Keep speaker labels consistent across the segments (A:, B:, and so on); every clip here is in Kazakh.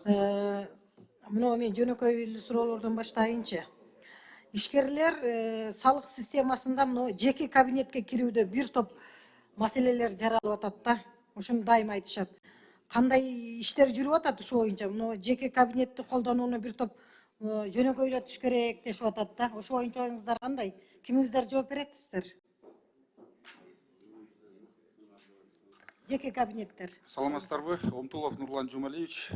A: Мына мен жөнөкөй суроолордон баштайынчы. Ишкерлер салык системасында мына жеке кабинетке кирүүдө бир топ маселелер жаралып атат да. Ошону дайым айтышат. Кандай иштер жүрүп атат ошо боюнча? Мына жеке кабинетти колдонууну бир топ жөнөкөйлөтүш керек дешип атат да. Ошо боюнча оюңуздар кандай? Кимиңиздер жооп бересиздер? Жеке кабинеттер.
B: Саламатсыздарбы? Омтулов Нурлан Жумалиевич,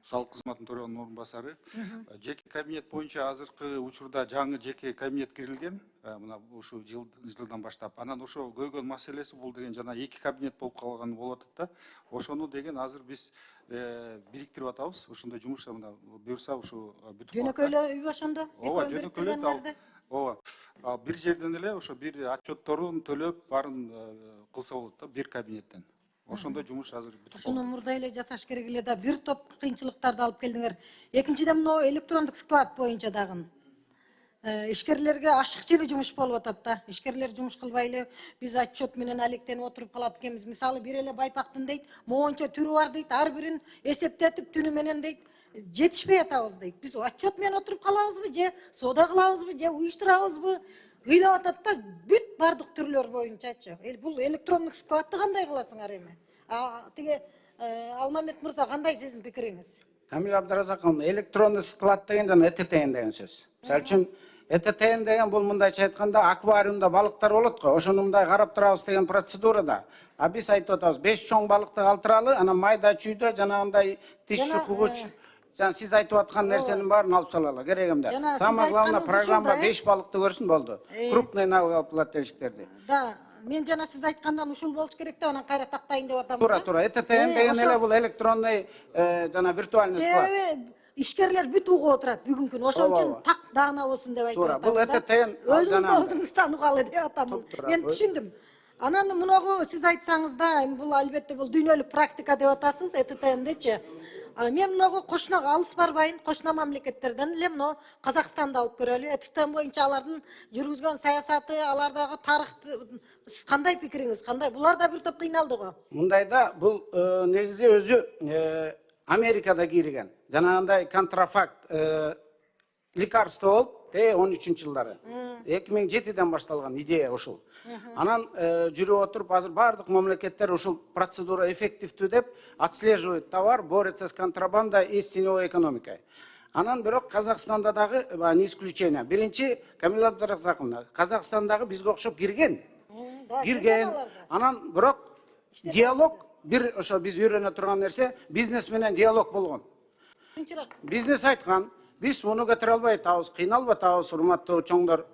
B: салык кызматынын төрагынын орун басары. Жеке кабинет боюнча азыркы учурда жаңы жеке кабинет кирилген. Мына ушу жылдан баштап. Анан ошо көйгөн маселеси бул деген жана эки кабинет болуп калган болуп атат да. Ошону деген азыр биз бириктирип атабыз. Ошондой жумуш мына буюрса ушу бүтүп калат.
A: Жөнөкөйлөйбү ошондо?
B: Ооба, жөнөкөйлөйт. Ооба. Бир жерден эле ошо бир отчетторун төлөп баарын кылса болот да, бир кабинеттен. Ошондой жумуш азыр бүтүп калды.
A: Ошону мурда эле жасаш керек эле да, бир топ кыйынчылыктарды алып келдиңер. Экинчиден мына электрондук склад боюнча дагы ишкерлерге ашыкчы эле жумуш болуп атат да. Ишкерлер жумуш кылбай эле биз отчет менен алектенип отуруп калат экенбиз. Мисалы бир эле байпактын дейт, моончо түрү бар дейт, ар бирин эсептетип түнү менен дейт, жетишпей атабыз дейт. Биз отчет менен отуруп калабызбы, же соода кылабызбы, же уюштурабызбы? Ыйлап атат да, бүт бардык түрлөр боюнчачы. Бул электрондук складты кандай кыласыңар эми? Тиги Алмамет мырза, кандай сиздин пикириңиз?
C: Камил Абдыразаковна, электронный склад деген жана ЭТТН деген сөз. Мисалы үчүн ЭТТН деген бул мындайча айтканда аквариумда балыктар болот го. Ошону мындай карап турабыз деген процедурада. А биз айтып атабыз 5 чоң балыкты калтыралы, анан майда чүйдө жанагындай тиш чукугуч, жана сиз айтып аткан нерсенин баарын алып салалы, керегимде. Самое главное программа 5 балыкты көрсүн болду. Крупный налог плательщиктерди.
A: Да, мен жана сиз айткандан ушул болуш керек деп анан кайра тактайын деп атам.
C: Туура. ЭТТН деген эле бул электронный жана виртуальный склад.
A: Ишкерлер бүт угуп отурат бүгүнкү күнү. Ошон үчүн так даана болсун деп айтып атам.
C: Бул ЭТТН
A: өзүңүздөн угалы деп атам. Мен түшүндүм. Анан мунагу сиз айтсаңыз да, бул албетте бул дүйнөлүк практика деп атасыз ЭТТНдечи. Мен мынагу кошуна алыс барбайын, кошуна мамлекеттерден эле мына Казакстанды алып көрөлү. ЭТТН боюнча алардын жүргүзгөн саясаты, алардагы тарыхты кандай пикириңиз? Кандай? Булар да бир топ кыйналды го.
C: Мындайда бул негизи өзү Америкада кирген. Жанагындай контрафакт лекарство болуп 13-жылдары. 2007-ден башталган идея ушул. Анан жүрүп отуруп азыр бардык мамлекеттер ушул процедура эффективдүү деп отслеживает товар, борется с контрабандой и с теневой экономикой. Анан бирок Казакстанда дагы не исключение. Биринчи Камила Абдыразаковна, Казакстандагы бизге окшоп кирген. Анан бирок диалог бир ошо биз үйрөнө турган нерсе бизнес менен диалог болгон. Бизнес айткан, биз муну көтөрө албай атабыз, кыйналбай атабыз, урматтуу чоңдор.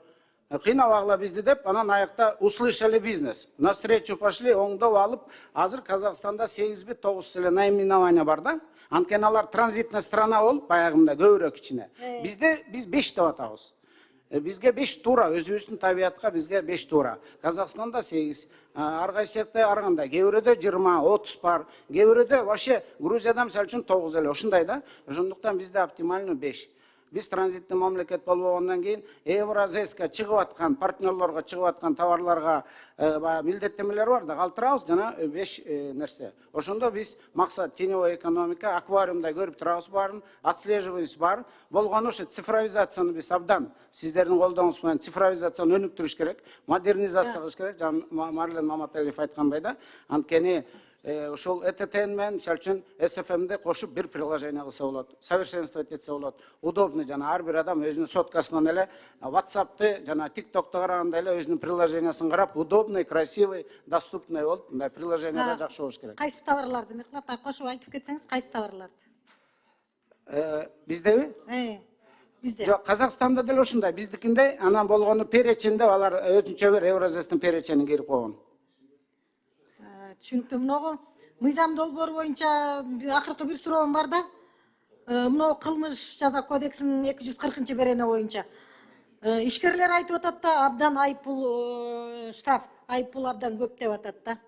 C: Кыйнабагыла бизди деп, анан аякта услышали бизнес. На встречу пошли, оңдоп алып, азыр Казакстанда 8-9 эле наименование бар да. Анткени алар транзитная страна болуп, баягында көбүрөөк кичине. Бизде биз 5 деп атабыз. Бизге 5 туура, өзүбүздүн табиятка бизге 5 туура. Казакстанда 8, ар кайсы жерде ар кандай, кээ бирөөдө 20-30 бар, кээ бирөөдө вообще Грузияда мисалы үчүн 9 эле, ошондой да. Ошондуктан бизде оптимальный 5. Биз транзиттик мамлекет болбогондон кийин Евразийска чыгып аткан, партнерлорго чыгып аткан товарларга милдеттенмелер бар да, калтырабыз жана 5 нерсе. Ошондо биз максат теневой экономика, аквариумда көрүп турабыз баарын, отслеживаемыз бар. Болгону ошо цифровизацияны биз абдан сиздердин колдооңуз менен цифровизацияны өнүктүрүш керек, модернизация кылыш керек. Жана Марлен Маматалиев айткандай да, анткени ошол ЭТТН менен мисалы үчүн СФМди кошуп бир приложение кылса болот, совершенствовать этсе болот. Удобный жана ар бир адам өзүнүн соткасынан эле WhatsApp'ты жана TikTok'ты караганда эле өзүнүн приложениясын карап, удобный, красивый, доступный болуп, мындай приложение да жакшы болуш керек.
A: Кайсы товарларды мыкылат кошуп айтып кетсеңиз, кайсы товарларды?
C: Биздеби?
A: Бизде.
C: Жок, Казакстанда деле ушундай, биздикиндей, анан болгону перечинде алар өзүнчө бир Евразиястын перечинин кирип койгон.
A: Түшүнүктүү. Мынагу мыйзам долбоору боюнча акыркы бир суроом бар да. Мынау кылмыш жаза кодексинин 240-берене боюнча ишкерлер айтып атат да, абдан айыппул штраф, айыппул абдан көп деп атат да.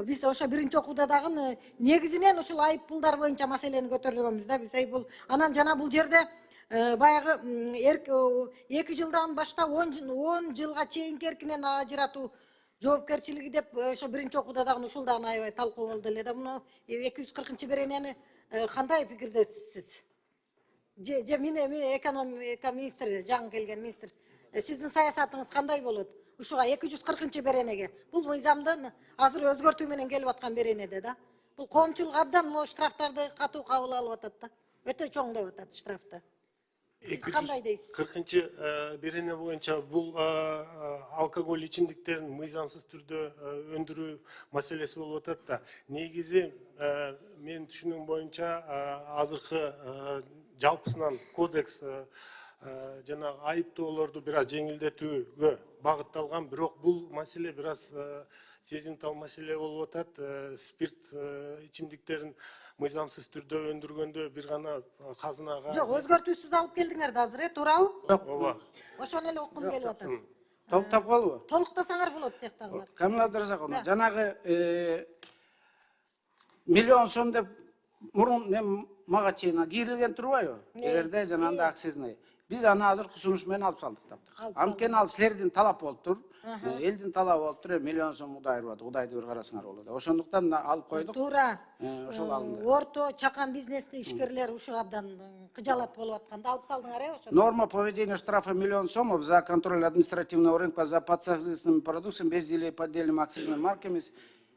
A: Биз ошо биринчи окууда дагы негизинен ушул айыппулдар боюнча маселени көтөргөнбүз да. Биз бул анан жана бул жерде баягы 2 жылдан баштап 10 жылга чейинки эркинен ажыратуу жоопкерчилиги деп ошо биринчи окууда дагы ушул дагы аябай талкуу болду эле да. Муну 240-беренени Кандай пикирдесиз сиз? Же мен эми экономика министри, жаңы келген министр. Сиздин саясатыңыз кандай болот? Ушуга 240 беренеге. Бул мыйзамдын азыр өзгөртүү менен келип аткан беренеде да. Бул коомчулук абдан могу штрафтарды катуу кабыл алып атат да. Өтө чоң деп атат штрафты. Сиз кандай дейсиз?
D: 40 берене боюнча бул алкоголь ичимдиктерин мыйзамсыз түрдө өндүрүү маселеси болуп атат да. Негизи менин түшүнүгүм боюнча азыркы жалпысынан кодекс жана айыптоолорду бир аз жеңилдетүүгө багытталган, бирок бул маселе бир аз сезимтал маселе болуп атат. Спирт ичимдиктерин мыйзамсыз түрдө өндүргөндө бир гана казынага
A: Жок, өзгөртүүсүз алып келдиңер да азыр, туурабы?
D: ооба.
A: Ошону эле уккум келип атат.
C: Толуктап калбы?
A: Толуктасаңар болот тияктагылар.
C: Камила Абдыразаковна, жанагы миллион сом деп мурун мен мага чейин кирилген турбайбы? Эгерде жанагындай акцизный. Биз аны азыркы сунуш менен алып салдык таптык. Анткени ал силердин талап болуптур. Элдин талабы болуптур, миллион сом айырбады. Кудайды бир карасыңар болот. Ошондуктан алып койдук.
A: Туура.
C: Ошол алынды.
A: Орто, чакан бизнести ишкерлер ушу абдан кыжалат болуп атканда алып салдыңар, ошону.
C: Норма поведения штрафа миллион сомов за контроль административного рынка за подсознательными продукциями без или поддельными акцизными марками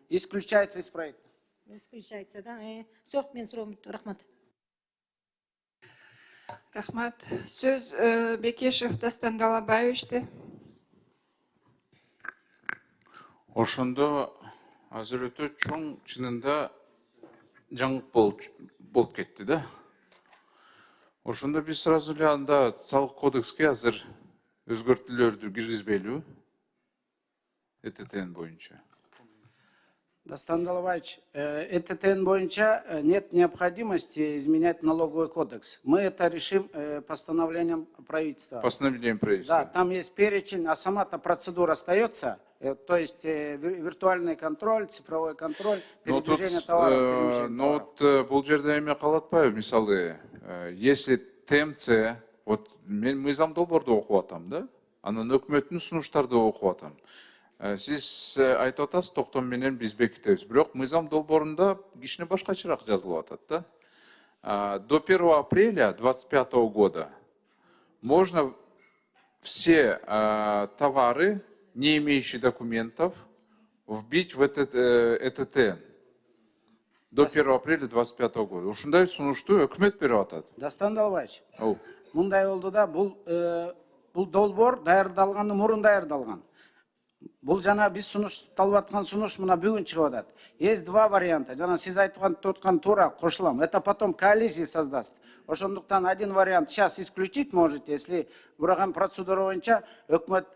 C: исключается из проекта.
A: Исключается, да? Всё, мен суроом бүттү. Рахмат.
E: Рахмат. Сөз Бекешев Дастан Далабаевичте.
F: Ошондо азыр өтө чоң чынында жаңылык болуп кетти да. Ошондо биз сразу эле анда салык кодекске азыр өзгөртүүлөрдү киргизбейлиби? ЭТТН боюнча.
C: Дастан Далабаевич, ЭТТН боюнча нет необходимости изменять налоговый кодекс. Мы это решим постановлением правительства.
F: Постановлением правительства.
C: Да, там есть перечень, а сама-то процедура остается. То есть виртуальный контроль, цифровой контроль, передвижение товаров, перемещение товаров.
F: Вот бул жерде эме калат атпайбы, мисалы, если ТМЦ, вот мен мыйзам долбоорду окуп атам да, анан өкмөттүн сунуштарды окуп атам. Сиз айтып атасыз, токтом менен биз бекитебиз. Бирок мыйзам долбоорунда кичине башкачараак жазылып атат да. До 1 апреля 2025 года можно все товары, не имеющие документов, вбить в ЭТТН. До 1 апреля 2025 года. Ушундай сунушту өкмөт берип атат.
C: Дастан Далабаевич, мындай болду да, бул долбоор даярдалганы мурун даярдалган. Бул жана биз сунушталып аткан сунуш мына бүгүн чыгып атат. Есть два варианта. Жана сиз айткан туура кошулам. Это потом коалиция создаст. Ошондуктан один вариант сейчас исключить можете, если бураган процедура боюнча өкмөт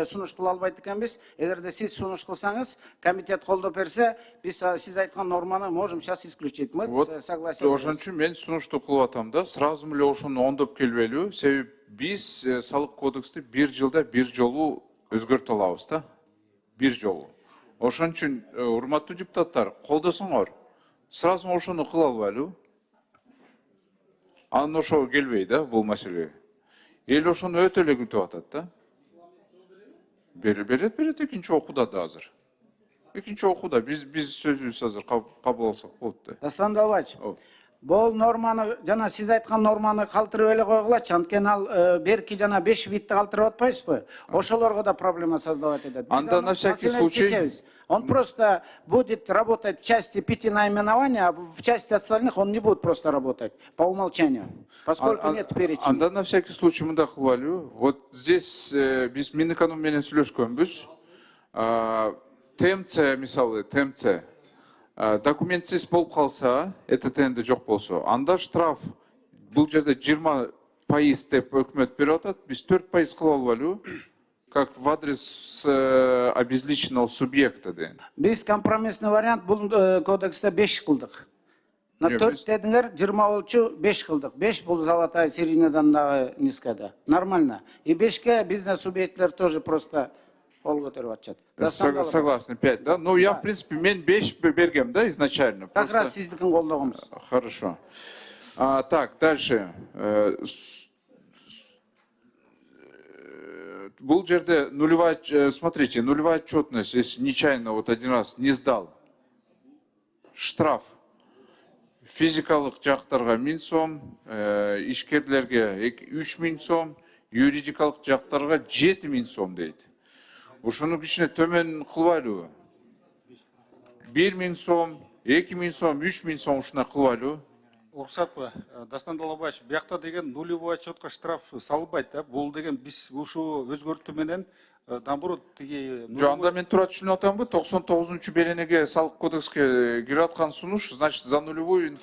C: сунуш кыла албайт экенбиз. Эгерде сиз сунуш кылсаңыз, комитет колдоп берсе, биз сиз айткан норманы можем сейчас исключить. Мы согласен.
F: Ошон үчүн мен сунушту кылып атам да, сразу эле ошону оңдоп келбелүү. Себеби биз салык кодексти бир жылда бир жолу өзгөртө алабыз да. Бир жолу. Ошон үчүн урматтуу депутаттар, колдосоңор, сразу ошону кыла албайлы. Анан ошого келбей да бул маселе. Эл ошону өтө эле күтүп атат да. Берет экинчи окууда да азыр. Экинчи окууда биз сөзүбүз азыр кабыл алсак болот да.
C: Дастан Далабаевич, бул норманы жана сиз айткан норманы калтырып эле койгулачы. Анткени ал берки жана 5 видти калтырып атпайсызбы? Ошолорго да проблема создавать этет.
F: Анда на всякий случай
C: он просто будет работать в части 5 наименований, а в части остальных он не будет просто работать по умолчанию, поскольку нет перечня.
F: Анда на всякий случай мында кылбайлы. Вот здесь биз Минэконом менен сүйлөшкөнбүз. ТМЦ мисалы, ТМЦ документсиз болуп калса, ЭТТНде жок болсо, анда штраф бул жерде 20% деп өкмөт берип атат, биз 4% кыла албайлы, как в адрес обезличенного субъекта деген.
C: Биз компромиссный вариант бул кодексте 5 кылдык. На 4 дедиңер, 20 болчу 5 кылдык. 5 бул золотая серединадан дагы низкая да. Нормально. И 5ке бизнес субъекттер тоже просто кол көтөрүп атышат.
F: Согласен, 5, да? Ну, я, в принципе, мен 5 бергем, да, изначально.
C: Как раз сиздикин колдогонбуз.
F: Хорошо. Так, дальше. Бул жерде нулевая, смотрите, нулевая отчетность, если нечаянно вот один раз не сдал, штраф физикалык жактарга 1000 сом, ишкерлерге 3000 сом, юридикалык жактарга 7000 сом дейт. Ошону кичине төмөн кылбайлыбы? 1000 сом, 2000 сом, 3000 сом ушуна кылбайлыбы?
B: Уруксатпы, Дастан Далабаевич, биякта деген нулевой отчетка штраф салынбайт да. Бул деген биз ушу өзгөртүү менен наоборот тиги
F: Жо, анда мен туура түшүнүп атамбы? 99 беренеге салык кодекске кирип аткан сунуш, значит, за нулевой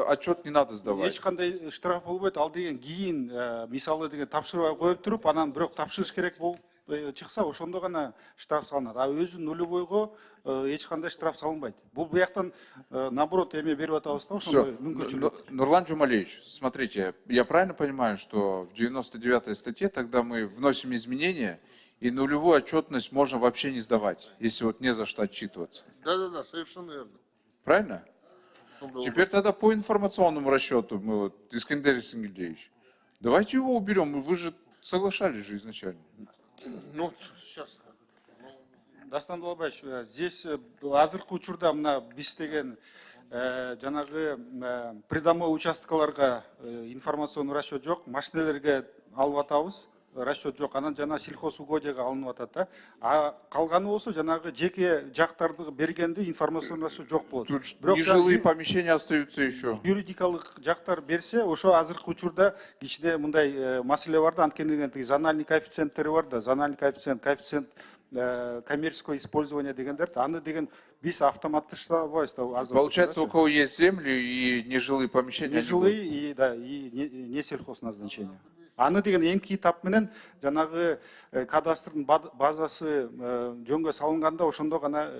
F: отчет не надо сдавать.
B: эч кандай штраф болбойт. Ал деген кийин мисалы деген тапшырбай коюп туруп, анан бирок тапшырыш керек болуп чыкса, ошондо гана штраф салынат. А өзү нулевойго эч кандай штраф салынбайт. Бул бияктан наоборот эме берип атабыз да, ошондой мүмкүнчүлүк.
F: Нурлан Джумалевич, смотрите, я правильно понимаю, что в 99-й статье тогда мы вносим изменения, и нулевую отчетность можно вообще не сдавать, если вот не за что отчитываться.
G: Да, совершенно верно.
F: Правильно? Теперь тогда по информационному расчету мы вот, Искандер Исенгельевич, давайте его уберем, вы же соглашались же изначально.
G: Ну, сейчас.
B: Дастан Далабаевич, здесь азыркы учурда мына биз деген жанагы придомой участкаларга информационный расчет жок, машинелерге алып атабыз, расчет жок, анан жана сельхозугодияга алынып атат да. А калганы болсо жанагы жеке жактарды бергенде информационный расчет жок болот.
F: Тут нежилые помещения остаются еще.
B: Юридикалык жактар берсе, ошо азыркы учурда кичине мындай маселе бар да, анткени деген зональный коэффициенттери бар да, зональный коэффициент, коммерческое использование дегендер, аны деген биз автоматташтабайбыз да.
F: Получается, у кого есть земли и нежилые помещения, они
B: Нежилые и да, и не сельхозназначение. Аны деген эңки тап менен жанагы кадастрдын базасы жөнгө салынганда ошондо гана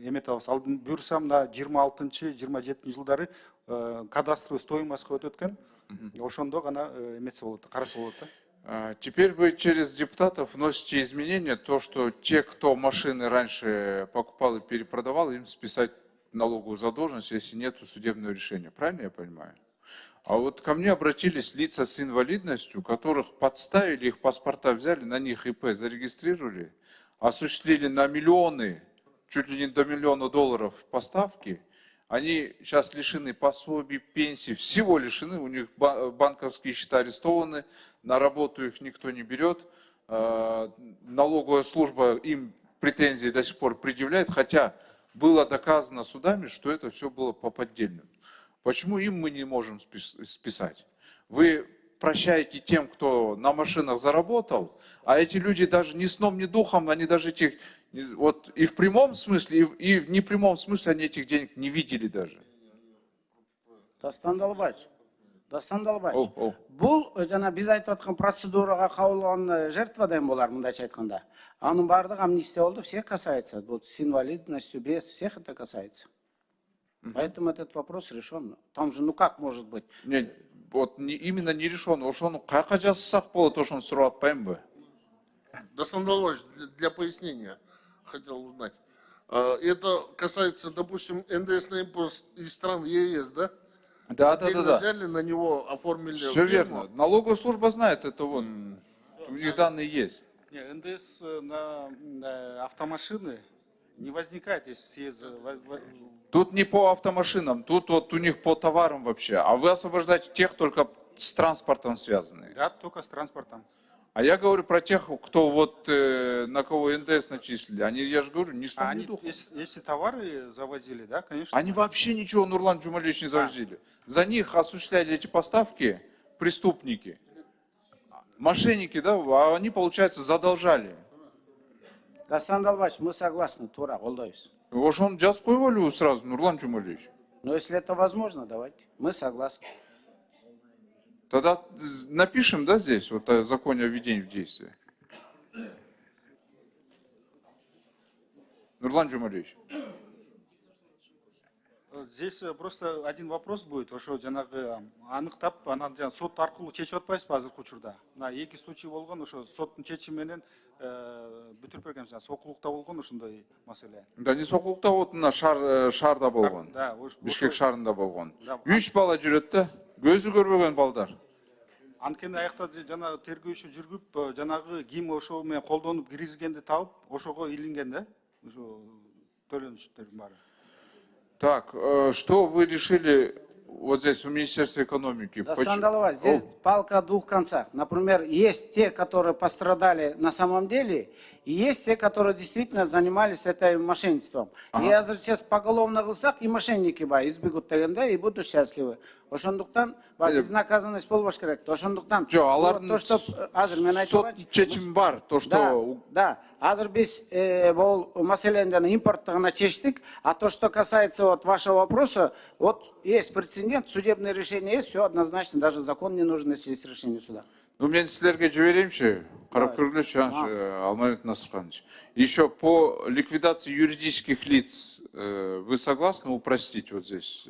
B: эметабыз. Ал буюрса мына 26-27 жылдары кадастровый стоимостька өтөт экен. Ошондо гана эметсе болот, караса болот да.
F: Теперь вы через депутатов вносите изменения, то, что те, кто машины раньше покупал и перепродавал, им списать налоговую задолженность, если нет судебного решения. Правильно я понимаю? А вот ко мне обратились лица с инвалидностью, которых подставили, их паспорта взяли, на них ИП зарегистрировали, осуществили на миллионы, чуть ли не до $1 миллиона поставки. Они сейчас лишены пособий, пенсий, всего лишены, у них банковские счета арестованы, на работу их никто не берет, налоговая служба им претензии до сих пор предъявляет, хотя было доказано судами, что это все было по поддельным. Почему им мы не можем списать? Вы прощаете тем, кто на машинах заработал, а эти люди даже ни сном, ни духом, они даже этих, вот и в прямом смысле, и в непрямом смысле они этих денег не видели даже.
C: Дастан Далабаевич, бул жана биз айтып аткан процедурага кабылган жертвадан болар, мындайча айтканда. Анын баардыгы амнистия болду, всех касается. Вот с инвалидностью, без, всех это касается. Поэтому этот вопрос решен. Там же, ну как может быть?
F: Не, вот именно не решен. Ошону кайка жазсак болот, ошону сурап атпаймынбы?
G: Дастан Далабаевич, для пояснения хотел узнать. Это касается, допустим, НДС на импорт из стран ЕС, да?
F: Да.
G: Взяли на него, оформили.
F: Все верно. Налоговая служба знает это, вот. У них данные есть.
B: Не, НДС на автомашины не возникает, если
F: Тут не по автомашинам, тут вот у них по товарам вообще. А вы освобождаете тех только с транспортом связанные.
B: Да, только с транспортом.
F: А я говорю про тех, кто вот на кого НДС начислили. Они, я же говорю, ни сном, ни
B: Они,
F: духом.
B: если товары завозили, да, конечно.
F: Они вообще ничего, Нурлан Джумалевич, не завозили. За них осуществляли эти поставки преступники, мошенники, да, а они, получается, задолжали.
C: Дастан Далабаевич, мы согласны, тура, колдойбуз.
F: Ошону жазып койбойлубу сразу, Нурлан Джумалевич?
C: Но если это возможно, давайте. Мы согласны.
F: Тогда напишем, да, здесь, вот о законе о введении в действие. Нурлан Джумалевич.
B: Здесь просто один вопрос будет, ошо жанагы аныктап, анан жана сот аркылуу чечип атпайсызбы азыркы учурда. Мына эки случай болгон, ошо соттун чечими менен бүтүрүп берген, сокулукта болгон ошондой маселе.
F: Да, не сокулукта, вот мына шаарда болгон.
B: Да,
F: Бишкек шаарында болгон.
B: Да.
F: 3 бала жүрөт да, көзү көрбөгөн балдар.
B: Анткени аякта жанагы тергөөчү жүргүп, жанагы ким ошо менен колдонуп киргизгенди табып, ошого илинген да, ошо төлөнүштөрдүн баары.
F: Так, что вы решили вот здесь у Министерства экономики.
C: Дастан Далабаевич, здесь палка о двух концах. Например, есть те, которые пострадали на самом деле, и есть те, которые действительно занимались этим мошенничеством. И я сейчас поголовно кылсак, и мошенники избегут дегенде, и будут счастливы. Ошондуктан безнаказанность болбош керек. Ошондуктан
F: Жо, алардын
C: то, что азыр мен айтып
F: сот чечими бар, то, что...
C: Да, азыр биз бул маселени импорттугуна чечтик, а то, что касается вот вашего вопроса, вот есть прецедент, судебное решение есть, все однозначно, даже закон не нужен, если есть решение суда.
F: Ну, мен силерге жиберемчи, карап көргүлөчү, Алмамет Насырханович. Еще по ликвидации юридических лиц, вы согласны упростить вот здесь?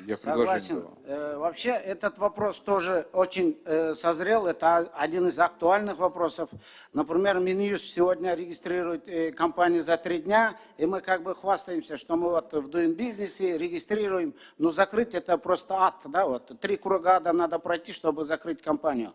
F: Я
C: Согласен. Вообще этот вопрос тоже очень созрел. Это один из актуальных вопросов. Например, Минюст сегодня регистрирует компании за 3 дня, и мы как бы хвастаемся, что мы вот в Doing Business регистрируем. Но закрыть это просто ад, да, вот 3 круга надо пройти, чтобы закрыть компанию.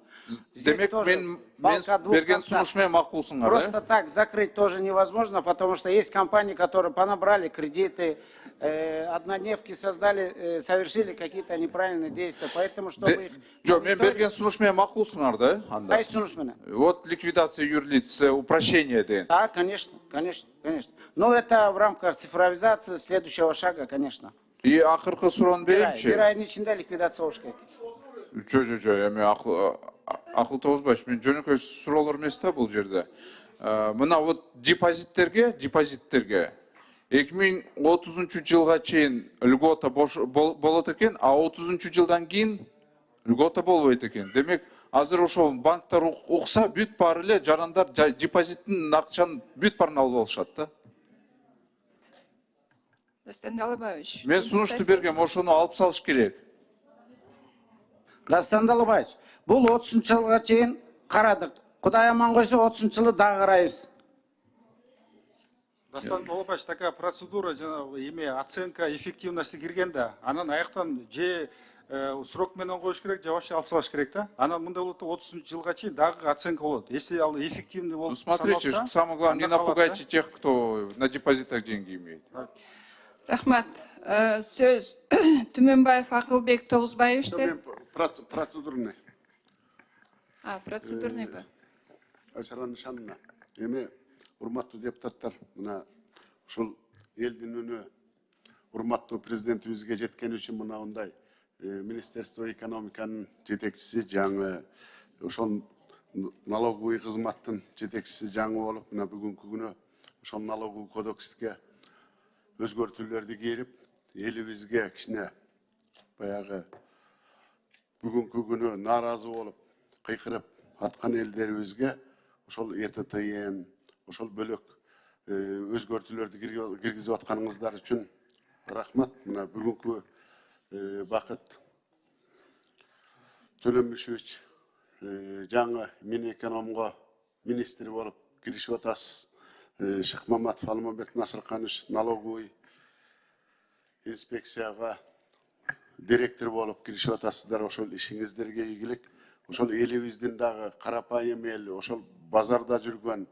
F: Демек, мен берген сунушумен макулсуңар,
C: просто так закрыть тоже невозможно, потому что есть компании, которые понабрали кредиты, однодневки создали, совершили какие-то неправильные действия, поэтому чтобы их...
F: Жо, мен берген сунушумен макулсуңар, да?
C: Кайсы сунушменен?
F: Вот ликвидация юрлиц, упрощение деген.
C: Да, конечно, конечно, конечно. Но это в рамках цифровизации следующего шага, конечно.
F: И акыркы суроону беремчи.
C: Bir ayın içinde likvidasyon olmuş gerek.
F: Жо, эми акыл тогузбайчы, мен жөнөкөй суроолор эмес да бул жерде. Мына вот депозиттерге 2030 жылга чейин льгота болот экен, а 30 жылдан кийин льгота болбойт экен. Демек, азыр ошол банктар укса, бүт баары эле жарандар депозиттин акчанын бүт баарын алып алышат да.
E: Дастан Далабаевич.
F: Мен сунушту бергем, ошону алып салыш керек.
C: Дастан Далабаевич, бұл 30 жылға чейин қарадық. Құдай аман койсо 30 жылы дагы карайбыз.
B: Дастан Далабаевич, такая процедура, оценка эффективности киргенде, анан аяктан же срок менен коюш керек, же вообще алып салыш керек да. Анан мындай болот 30 жылга чейин дагы оценка болот. Если ал эффективный болуп
F: Смотрите, самое главное, не напугайте тех, кто на депозитах деньги имеет.
E: Рахмат. Сөз Түменбаев Акылбек Тогузбаевичте.
H: Процедурный.
E: Процедурный ба.
H: Айсара Нишанна. Эми урматтуу депутаттар, мына ушул элдин үнү урматтуу президентибизге жеткен үчүн мына мындай Министерство экономиканын жетекчиси жаңы, ошол налоговый кызматтын жетекчиси жаңы болуп, мына бүгүнкү күнү ошол налоговый кодекске өзгөртүүлөрдү кээрип, элибизге кичине баягы бүгүнкү күнү нааразы болуп, кыйкырып аткан элдерибизге ошол ЭТТН, ошол бөлөк өзгөртүүлөрдү киргизип атканыңыздар үчүн рахмат. Мына бүгүнкү Бакыт Төлөмүшевич жаңы Минэкономго министр болуп киришип атасыз. Шыкмаматов Алмамет Насырханович налоговый инспекцияга директор болуп киришип атасыздар. Ошол ишиңиздерге ийгилик. Ошол элибиздин дагы карапайым эл, ошол базарда жүргөн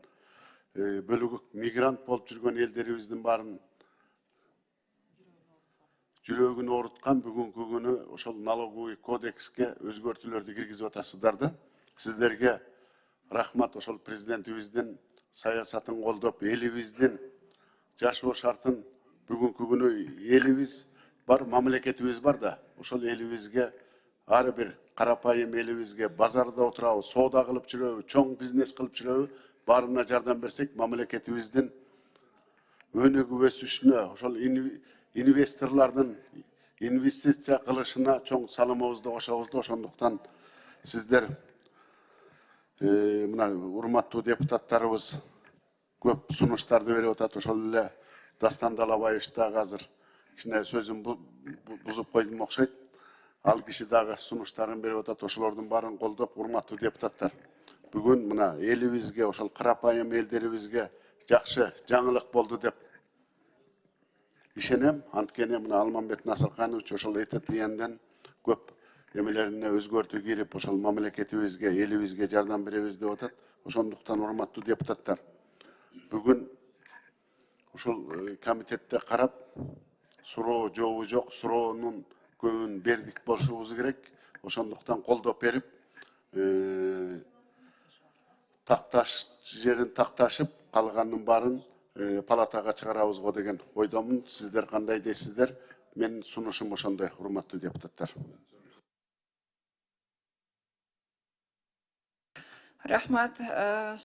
H: бөлүгү мигрант болуп жүргөн элдерибиздин баарын жүрөгүн ооруткан бүгүнкү күнү ошол налоговый кодекске өзгөртүүлөрдү киргизип атасыздар да. Сиздерге рахмат. Ошол президентибиздин саясатын колдоп, элибиздин жашоо шартын бүгүнкү күнү элибиз бар, мамлекетибиз бар да, ошол элибизге ар бир карапайым элибизге базарда отурабы, соода кылып жүрөбү, чоң бизнес кылып жүрөбү, баарына жардам берсек, мамлекетибиздин өнүгүп өсүшүнө, ошол инвесторлордун инвестиция кылышына чоң салымыбызды кошобуз да. Ошондуктан сиздер мына урматтуу депутаттарыбыз көп сунуштарды берип атат. Ошол эле Дастан Далабаевич дагы азыр кичине сөзүн бузуп койдум окшойт. Ал киши дагы сунуштарын берип атат. Ошолордун баарын колдоп, урматтуу депутаттар, бүгүн мына элибизге, ошол карапайым элдерибизге жакшы жаңылык болду деп ишенем. Анткени мына Алмамбет Насырханович ошол ЭТТНден көп эмелерине өзгөртүү кирип, ошол мамлекетибизге, элибизге жардам беребиз деп атат. Ошондуктан урматтуу депутаттар, бүгүн ушул комитетте карап, суроо жообу жок, суроонун көбүн бердик болушубуз керек. Ошондуктан колдоп берип, такташ жерин такташып, калганын баарын палатага чыгарабызго деген ойдомун. Сиздер кандай дейсиздер? Менин сунушум ошондой, урматтуу депутаттар.
E: Рахмат.